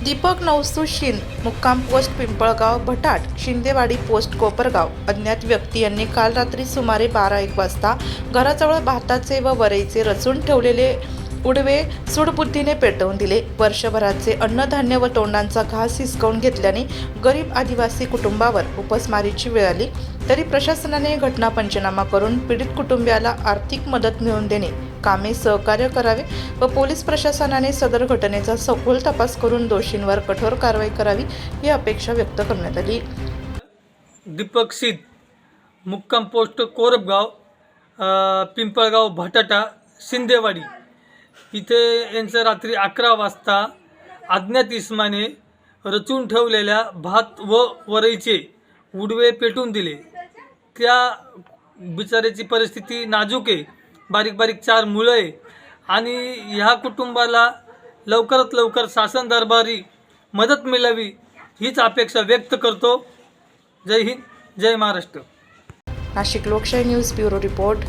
दीपक नवसुशीन मुक्काम post Pimpalgaon भटाट Shindewadi post Kopargaon अज्ञात व्यक्ती यांनी काल रात्री सुमारे 12-1 वाजता घराजवळ भाताचे व वरईचे रचून ठेवलेले उडवे सूडबुद्धीने पेटवून दिले। वर्षभराचे अन्नधान्य व तोंडांचा घास हिसकावून घेतल्याने गरीब आदिवासी कुटुंबावर उपासमारीची वेळ आली। तरी प्रशासनाने घटना पंचनामा करून पीडित कुटुंबियाला आर्थिक मदत मिळवून देणे कामे सहकार्य करावे व पोलीस प्रशासनाने सदर घटनेचा सखोल तपास करून दोषींवर कठोर कारवाई करावी ही अपेक्षा व्यक्त करण्यात आली। दीपक सीद मुक्काम पोस्ट कोरबगाव पिंपळगाव भटाटा शिंदेवाडी इथे यांचं रात्री 11 वाजता अज्ञात इसमाने रचून ठेवलेल्या भात व वरईचे उडवे पेटून दिले। त्या बिचाऱ्याची परिस्थिती नाजूक आहे, बारीक बारीक 4 मुलं आहे आणि ह्या कुटुंबाला लवकरात लवकर शासन दरबारी मदत मिळावी हीच अपेक्षा व्यक्त करतो। जय हिंद, जय महाराष्ट्र। नाशिक लोकशाही न्यूज ब्युरो रिपोर्ट।